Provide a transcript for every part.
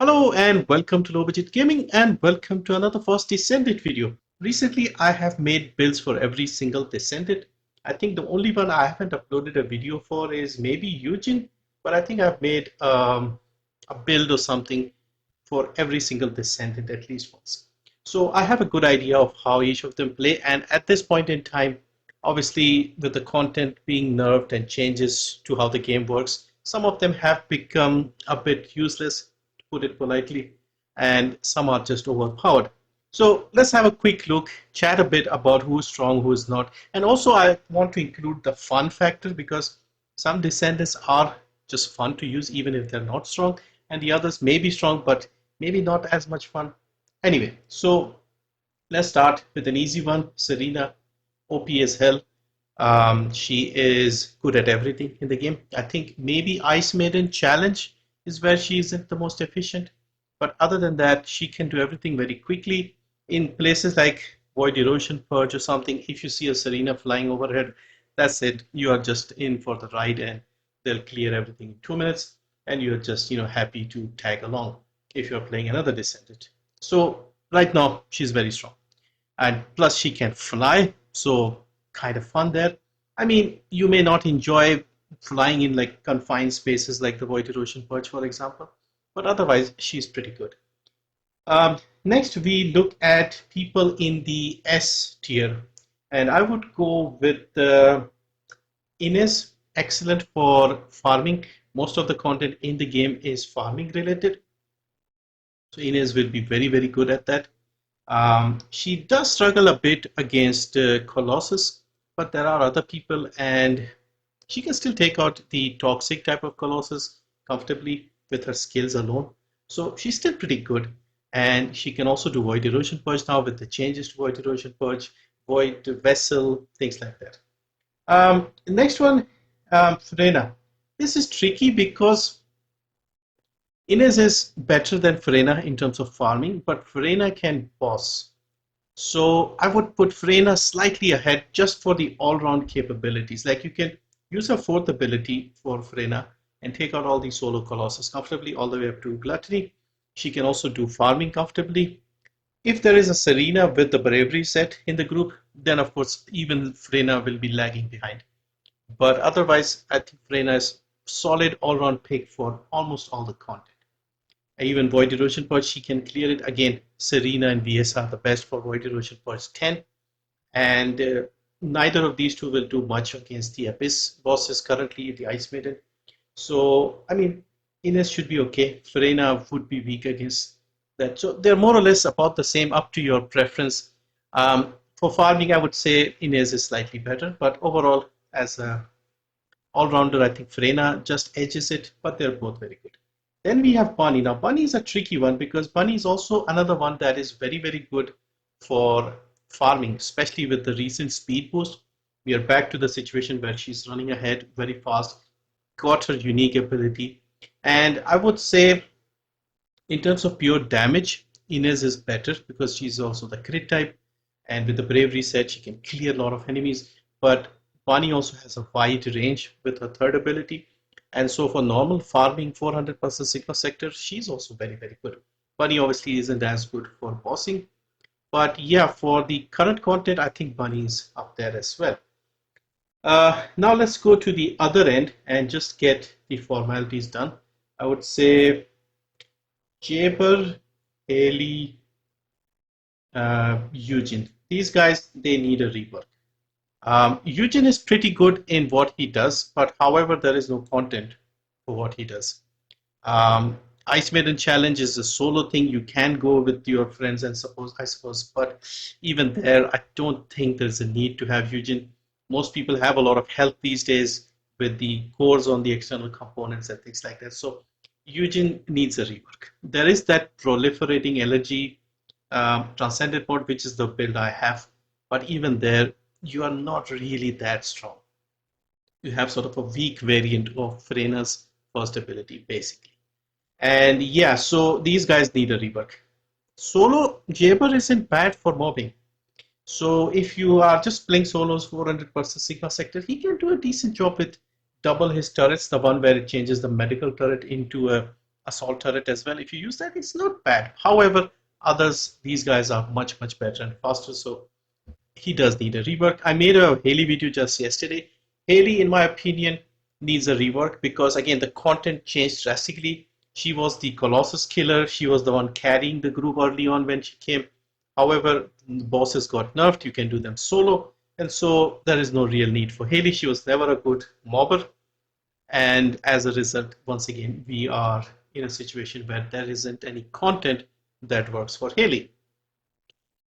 Hello and welcome to Low Budget Gaming and welcome to another first Descendant video. Recently I have made builds for every single Descendant. I think the only one I haven't uploaded a video for is maybe Yujin, but I think I've made a build or something for every single Descendant at least once. So I have a good idea of how each of them play, and at this point in time, obviously with the content being nerfed and changes to how the game works, some of them have become a bit useless, put it politely, and some are just overpowered. So let's have a quick look, chat a bit about who's strong, who's not. And also I want to include the fun factor because some descendants are just fun to use even if they're not strong, and the others may be strong but maybe not as much fun. Anyway, so let's start with an easy one. Serena, OP as hell. She is good at everything in the game. I think maybe Ice Maiden Challenge is where she isn't the most efficient. But other than that, she can do everything very quickly. In places like Void Erosion Purge or something, if you see a Serena flying overhead, that's it. You are just in for the ride and they'll clear everything in 2 minutes and you're just happy to tag along if you're playing another Descendant. So right now, she's very strong. And plus she can fly, so kind of fun there. I mean, you may not enjoy flying in like confined spaces like the Void Erosion Purge, for example, but otherwise she's pretty good. Next, we look at people in the S tier, and I would go with Ines. Excellent for farming. Most of the content in the game is farming related, so Ines will be very good at that. She does struggle a bit against Colossus, but there are other people, and she can still take out the toxic type of Colossus comfortably with her skills alone. So she's still pretty good, and she can also do Void Erosion Purge now with the changes to Void Erosion Purge, Void Vessel, things like that. Next one, Freyna. This is tricky because Ines is better than Freyna in terms of farming, but Freyna can boss. So I would put Freyna slightly ahead just for the all-round capabilities. Like you can use her fourth ability for Freyna and take out all the solo colossus comfortably all the way up to Gluttony. She can also do farming comfortably. If there is a Serena with the bravery set in the group, then of course even Freyna will be lagging behind. But otherwise, I think Freyna is solid all-round pick for almost all the content. Even Void Erosion Purge, she can clear it. Again, Serena and Viessa are the best for Void Erosion Purge 10. And neither of these two will do much against the Abyss bosses currently, the Ice Maiden. So, I mean, Ines should be okay. Freyna would be weak against that. So they're more or less about the same, up to your preference. For farming, I would say Ines is slightly better. But overall, as a all-rounder, I think Freyna just edges it, but they're both very good. Then we have Bunny. Now, Bunny is a tricky one because Bunny is also another one that is very good for farming, especially with the recent speed boost. We are back to the situation where she's running ahead very fast, got her unique ability. And I would say, in terms of pure damage, Ines is better because she's also the crit type. And with the bravery set, she can clear a lot of enemies. But Bunny also has a wide range with her third ability. And so for normal farming 400% Sigma sector, she's also very good. Bunny obviously isn't as good for bossing. But yeah, for the current content, I think Bunny is up there as well. Now let's go to the other end and just get the formalities done. I would say Jayber, Hailey, Yujin. These guys, they need a rework. Yujin is pretty good in what he does, but however, there is no content for what he does. Ice Maiden Challenge is a solo thing. You can go with your friends and I suppose, but even there, I don't think there's a need to have Yujin. Most people have a lot of health these days with the cores on the external components and things like that. So Yujin needs a rework. There is that proliferating elegy transcendent mode, which is the build I have, but even there, you are not really that strong. You have sort of a weak variant of Freyna's first ability, basically. And yeah, so these guys need a rework. Solo Jayber isn't bad for mobbing. So if you are just playing solos 400% Sigma sector, he can do a decent job with double his turrets, the one where it changes the medical turret into a assault turret as well. If you use that, it's not bad. However, others, these guys are much better and faster, so he does need a rework. I made a Hailey video just yesterday. Hailey, in my opinion, needs a rework because again the content changed drastically. She was the Colossus killer. She was the one carrying the group early on when she came. However, bosses got nerfed. You can do them solo, and so there is no real need for Hailey. She was never a good mobber, and as a result, once again, we are in a situation where there isn't any content that works for Hailey.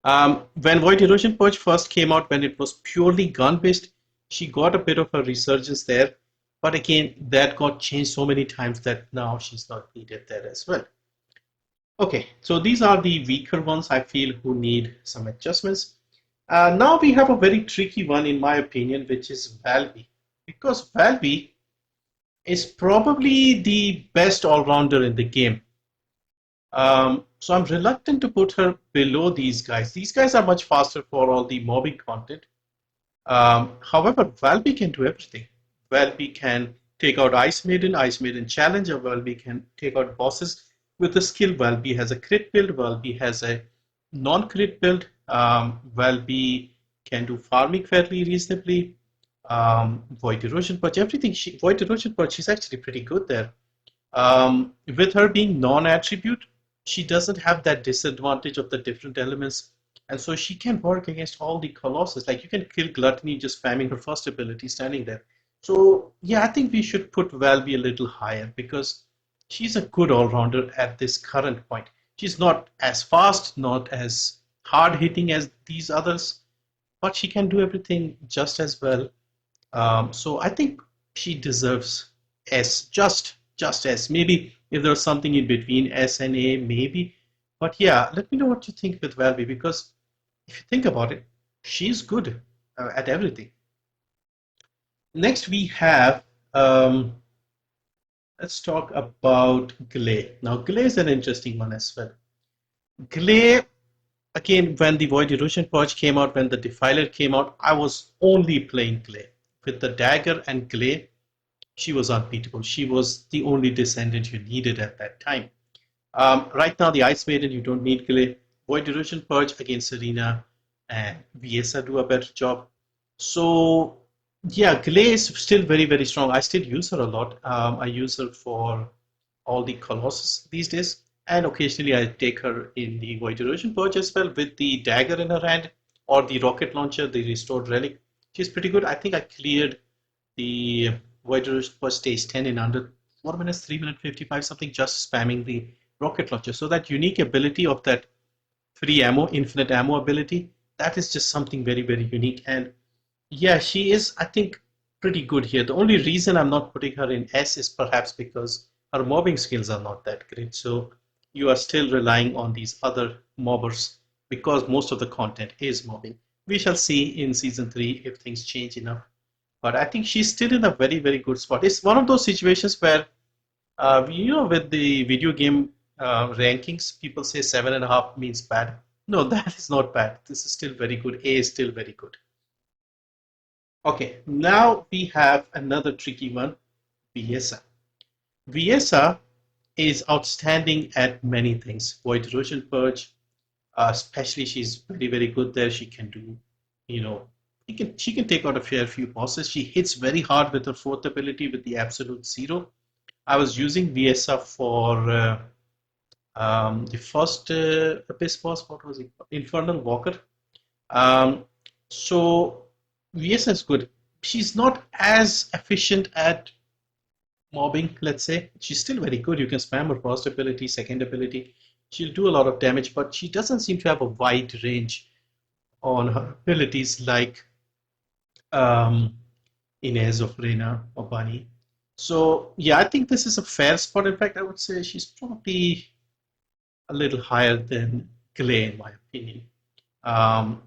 When Void Erosion Purge first came out, when it was purely gun based, she got a bit of a resurgence there. But again, that got changed so many times that now she's not needed there as well. Okay, so these are the weaker ones I feel who need some adjustments. Now we have a very tricky one in my opinion, which is Valby. Because Valby is probably the best all-rounder in the game. So I'm reluctant to put her below these guys. These guys are much faster for all the mobbing content. However, Valby can do everything. Valby can take out Ice Maiden Challenger. Valby can take out bosses with the skill. Valby has a crit build. Valby has a non-crit build. Valby can do farming fairly reasonably. Void Erosion Purge, everything. Void Erosion Purge, she's actually pretty good there. With her being non-attribute, she doesn't have that disadvantage of the different elements, and so she can work against all the colossus. Like you can kill Gluttony just spamming her first ability standing there. So yeah, I think we should put Valby a little higher because she's a good all-rounder at this current point. She's not as fast, not as hard-hitting as these others, but she can do everything just as well. So I think she deserves S, just S. Maybe if there's something in between S and A, maybe. But yeah, let me know what you think with Valby because if you think about it, she's good at everything. Next we have, let's talk about Gley. Now Gley is an interesting one as well. Gley, again, when the Void Erosion Purge came out, when the Defiler came out, I was only playing Gley. With the Dagger and Gley, she was unbeatable. She was the only Descendant you needed at that time. Right now, the Ice Maiden, you don't need Gley. Void Erosion Purge against Serena and Viessa do a better job. So, yeah, Gley is still very strong. I still use her a lot. I use her for all the Colossus these days. And occasionally I take her in the Void Erosion Purge as well with the dagger in her hand or the rocket launcher, the restored relic. She's pretty good. I think I cleared the Void Erosion Purge stage 10 in under 4 minutes, 3 minutes 55 something, just spamming the rocket launcher. So that unique ability of that free ammo, infinite ammo ability, that is just something very unique. And yeah, she is, I think, pretty good here. The only reason I'm not putting her in S is perhaps because her mobbing skills are not that great. So you are still relying on these other mobbers because most of the content is mobbing. We shall see in season 3 if things change enough. But I think she's still in a very good spot. It's one of those situations where, with the video game rankings, people say 7.5 means bad. No, that is not bad. This is still very good. A is still very good. Okay, now we have another tricky one, Viessa. Viessa is outstanding at many things. Void Erosion Purge, especially she's very good there. She can do, she can take out a fair few bosses. She hits very hard with her fourth ability with the Absolute Zero. I was using Viessa for the first Abyss boss. What was it? Infernal Walker. So Viessa is good. She's not as efficient at mobbing, let's say. She's still very good. You can spam her first ability, second ability. She'll do a lot of damage, but she doesn't seem to have a wide range on her abilities like Ines or Freyna or Bunny. So yeah, I think this is a fair spot. In fact, I would say she's probably a little higher than Gley in my opinion. I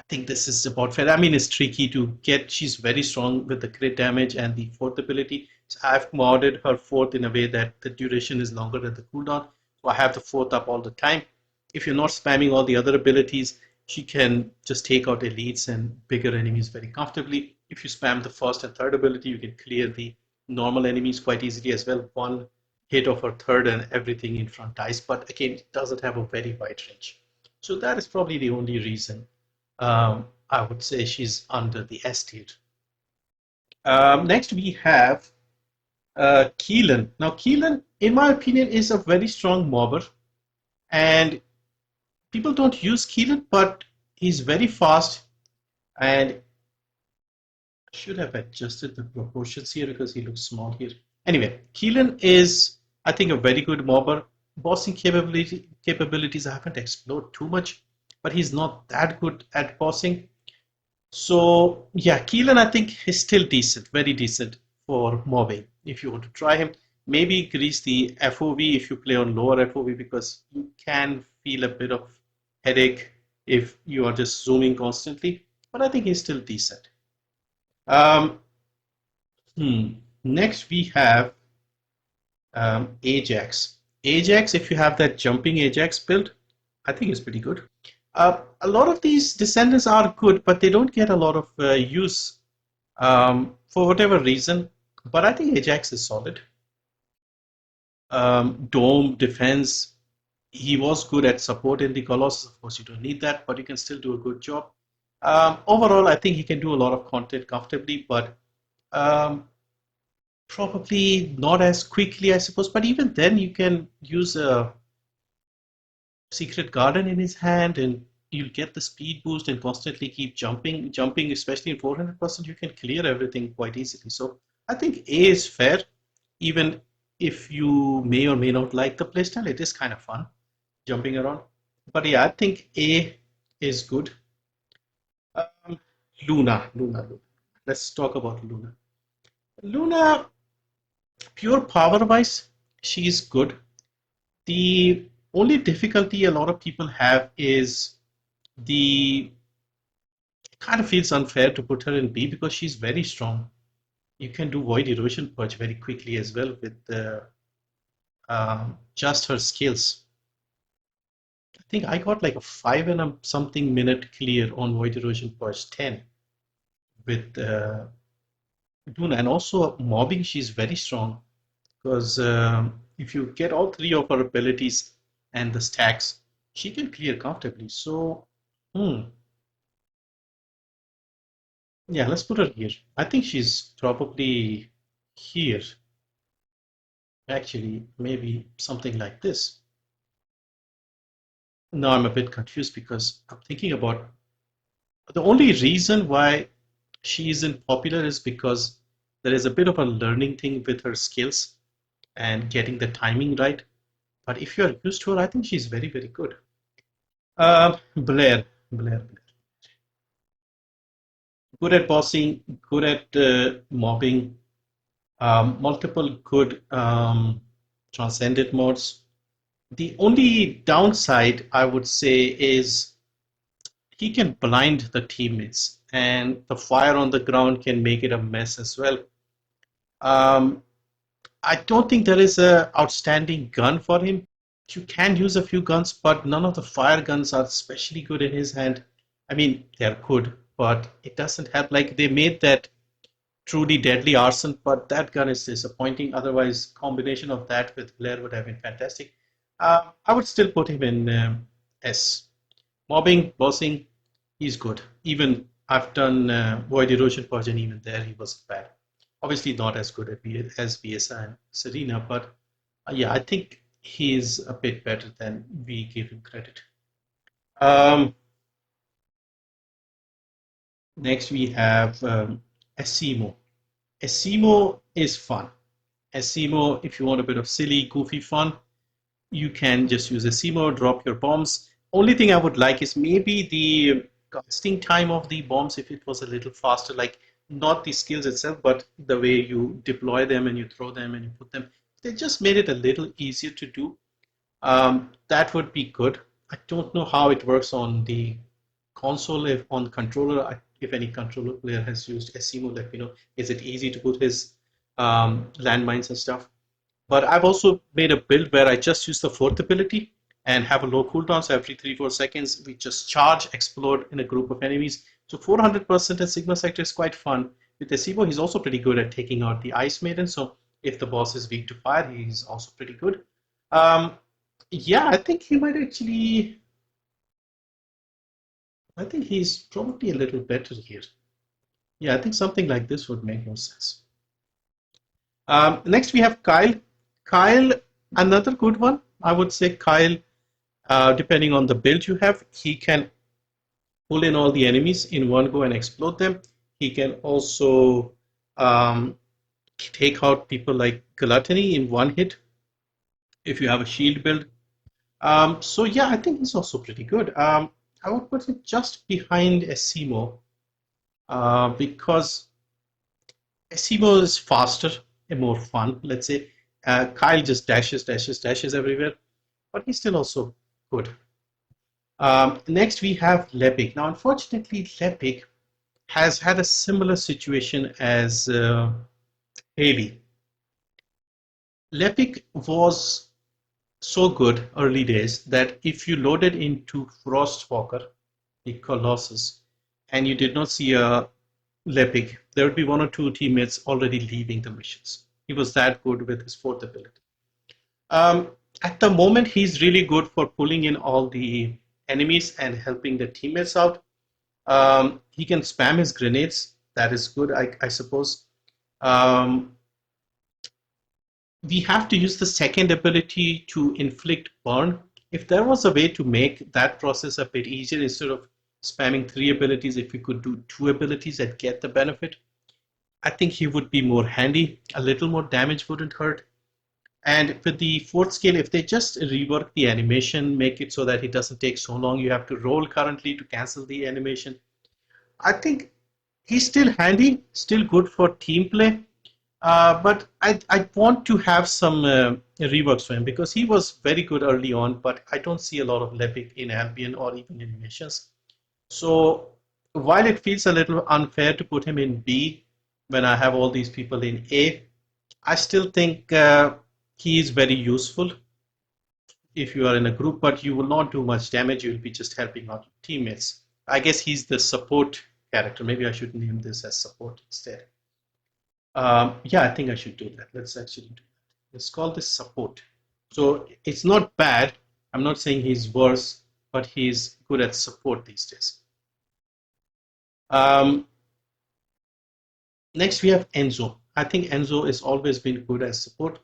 think this is about fair. I mean, it's tricky to get. She's very strong with the crit damage and the fourth ability. So I've modded her fourth in a way that the duration is longer than the cooldown. So I have the fourth up all the time. If you're not spamming all the other abilities, she can just take out elites and bigger enemies very comfortably. If you spam the first and third ability, you can clear the normal enemies quite easily as well. One hit of her third and everything in front dies, but again, it doesn't have a very wide range. So that is probably the only reason I would say she's under the S tier. Next, we have Keelan. Now, Keelan, in my opinion, is a very strong mobber, and people don't use Keelan, but he's very fast, and I should have adjusted the proportions here because he looks small here. Anyway, Keelan is, I think, a very good mobber. Bossing capabilities I haven't explored too much, but he's not that good at bossing. So yeah, Keelan I think is still decent, very decent for mobbing. If you want to try him, maybe increase the FOV if you play on lower FOV because you can feel a bit of headache if you are just zooming constantly. But I think he's still decent. Um, Next we have Ajax. Ajax, if you have that jumping Ajax build, I think it's pretty good. A lot of these descendants are good, but they don't get a lot of use for whatever reason. But I think Ajax is solid. Dome, defense, he was good at support in the Colossus. Of course, you don't need that, but you can still do a good job. Overall, I think he can do a lot of content comfortably, but probably not as quickly, I suppose. But even then, you can use a secret garden in his hand and you'll get the speed boost and constantly keep jumping, especially in 400%, you can clear everything quite easily. So I think A is fair, even if you may or may not like the playstyle, it is kind of fun jumping around. But yeah, I think A is good. Um, Luna. Let's talk about Luna. Luna, pure power wise, she's good. The only difficulty a lot of people have is the it kind of feels unfair to put her in B because she's very strong. You can do Void Erosion Purge very quickly as well with just her skills. I think I got like a 5 and something minute clear on Void Erosion Purge 10 with Duna. And also mobbing, she's very strong because if you get all three of her abilities and the stacks, she can clear comfortably. So, yeah, let's put her here. I think she's probably here. Actually, maybe something like this. Now I'm a bit confused because I'm thinking about the only reason why she isn't popular is because there is a bit of a learning thing with her skills and getting the timing right. But if you're used to her, I think she's very, very good. Blair. Good at bossing, good at mobbing, multiple good transcendent mods. The only downside I would say is he can blind the teammates, and the fire on the ground can make it a mess as well. Um, I don't think there is a outstanding gun for him. You can use a few guns, but none of the fire guns are especially good in his hand. I mean, they're good, but it doesn't have like they made that truly deadly arson, but that gun is disappointing. Otherwise, combination of that with Blair would have been fantastic. I would still put him in S. Mobbing, bossing, he's good. Even I've done Void Erosion Purge, and even there he wasn't bad. Obviously not as good as Viessa and Serena, but yeah, I think he's a bit better than we give him credit. Um, Next we have Esiemo. Esiemo is fun. Esiemo, if you want a bit of silly, goofy fun, you can just use Esiemo, drop your bombs. Only thing I would like is maybe the casting time of the bombs if it was a little faster, like not the skills itself, but the way you deploy them and you throw them and you put them. They just made it a little easier to do. That would be good. I don't know how it works on the console, if on the controller, if any controller player has used Esiemo, let me know. Is it easy to put his landmines and stuff? But I've also made a build where I just use the fourth ability and have a low cooldown. So every 3-4 seconds, we just charge, explode in a group of enemies. So 400% at Sigma Sector is quite fun. With Esiemo, he's also pretty good at taking out the Ice Maiden. So if the boss is weak to fire, he's also pretty good. Um, yeah, I think he might actually. I think he's probably a little better here. Yeah, I think something like this would make more sense. Next, we have Kyle. Kyle, another good one. I would say Kyle, depending on the build you have, he can pull in all the enemies in one go and explode them. He can also um, take out people like Gluttony in one hit if you have a shield build. So yeah, I think he's also pretty good. I would put him just behind Esiemo because Esiemo is faster and more fun. Let's say Kyle just dashes everywhere, but he's still also good. Next, we have Lepic. Now, unfortunately, Lepic has had a similar situation as Hailey. Lepic was so good early days that if you loaded into Frostwalker, the Colossus, and you did not see a Lepic, there would be one or two teammates already leaving the missions. He was that good with his fourth ability. Um, at the moment, he's really good for pulling in all the enemies and helping the teammates out. He can spam his grenades. That is good, I suppose. Um, we have to use the second ability to inflict burn. If there was a way to make that process a bit easier, instead of spamming three abilities, if we could do two abilities and get the benefit, I think he would be more handy. A little more damage wouldn't hurt. And with the fourth skill, if they just rework the animation, make it so that it doesn't take so long, you have to roll currently to cancel the animation. I think he's still handy, still good for team play. But I want to have some reworks for him because he was very good early on, but I don't see a lot of Lepic in Albion or even in missions. So while it feels a little unfair to put him in B when I have all these people in A, I still think he is very useful if you are in a group, but you will not do much damage. You will be just helping out your teammates. I guess he's the support character. Maybe I should name this as support instead. Yeah, I think I should do that. Let's actually do that. Let's call this support. So it's not bad. I'm not saying he's worse, but he's good at support these days. Um, Next, we have Enzo. I think Enzo has always been good as support,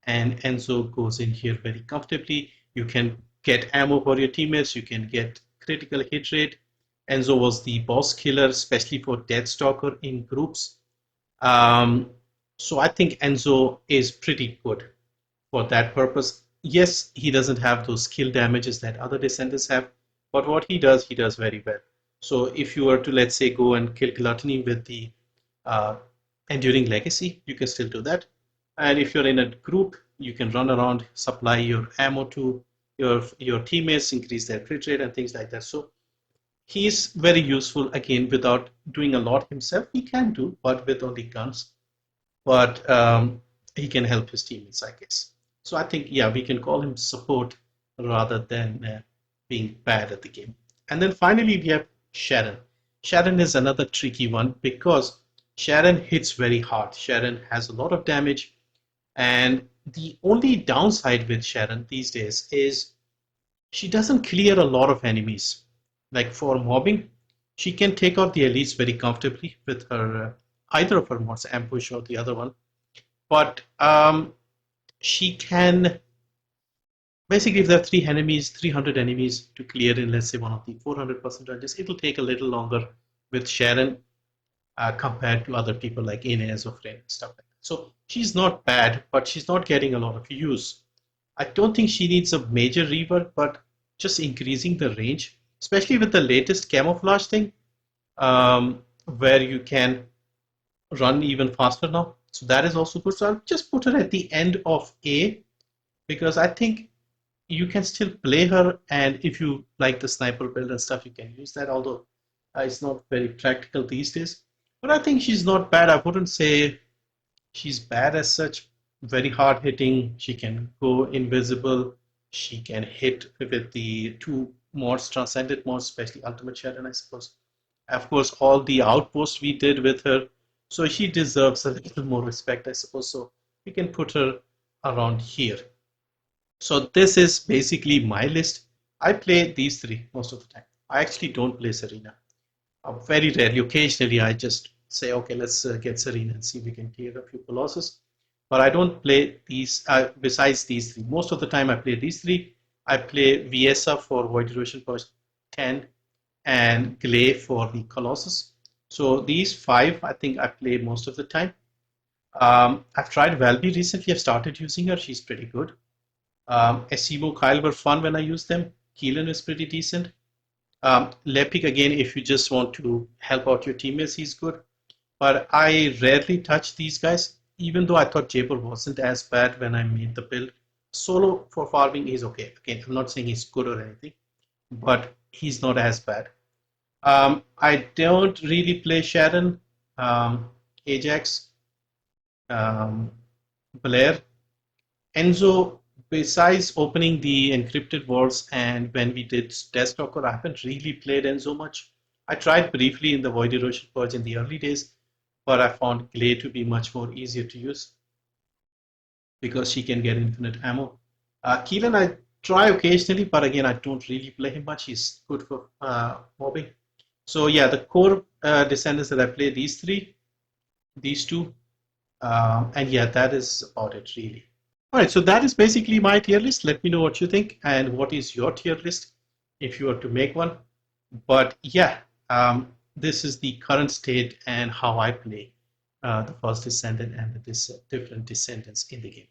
and Enzo goes in here very comfortably. You can get ammo for your teammates, you can get critical hit rate. Enzo was the boss killer, especially for Deathstalker in groups. So I think Enzo is pretty good for that purpose. Yes, he doesn't have those skill damages that other Descendants have, but what he does very well. So if you were to, let's say, go and kill Gluttony with the uh, Enduring Legacy, you can still do that. And if you're in a group, you can run around, supply your ammo to your teammates, increase their crit rate and things like that. So he's very useful again without doing a lot himself. He can do, but with only guns. But he can help his teammates, I guess. So I think, yeah, we can call him support rather than being bad at the game. And then finally, we have Sharen. Sharen is another tricky one because Sharen hits very hard. Sharen has a lot of damage. And the only downside with Sharen these days is she doesn't clear a lot of enemies. Like for mobbing, she can take out the elites very comfortably with her either of her mods, ambush or the other one. But she can basically, if there are 300 enemies to clear in, let's say, one of the 400% dungeons, it'll take a little longer with Sharen compared to other people like Ines or Freyna and stuff like that. So she's not bad, but she's not getting a lot of use. I don't think she needs a major rework, but just increasing the range, especially with the latest camouflage thing, where you can run even faster now. So that is also good. So I'll just put her at the end of A because I think you can still play her, and if you like the sniper build and stuff, you can use that, although it's not very practical these days. But I think she's not bad. I wouldn't say she's bad as such. Very hard hitting. She can go invisible. She can hit with the two mods, Transcendent mods, especially Ultimate Shadow, I suppose. Of course, all the outposts we did with her. So she deserves a little more respect, I suppose. So we can put her around here. So this is basically my list. I play these three most of the time. I actually don't play Serena. Very rarely, occasionally, I just say, okay, let's get Serena and see if we can clear a few Colossus. But I don't play these, besides these three. Most of the time I play these three. I play Viessa for Void Erosion Purge 10 and Gley for the Colossus. So these five, I think I play most of the time. I've tried Valby recently. I've started using her. She's pretty good. Esiemo, Kyle were fun when I used them. Keelan is pretty decent. Lepic, again, if you just want to help out your teammates, he's good. But I rarely touch these guys, even though I thought Jayber wasn't as bad when I made the build. Solo for farming is okay. Again, I'm not saying he's good or anything, but he's not as bad. I don't really play Sharen, Ajax, um, Blair. Enzo, besides opening the encrypted vaults and when we did Deathstalker, I haven't really played Enzo much. I tried briefly in the Void Erosion Purge in the early days, but I found Gley to be much more easier to use because she can get infinite ammo. Keelan, I try occasionally, but again, I don't really play him much. He's good for mobbing. So yeah, the core Descendants that I play, these three, these two, and yeah, that is about it really. All right, so that is basically my tier list. Let me know what you think and what is your tier list if you were to make one. But yeah, this is the current state and how I play the first Descendant and the different Descendants in the game.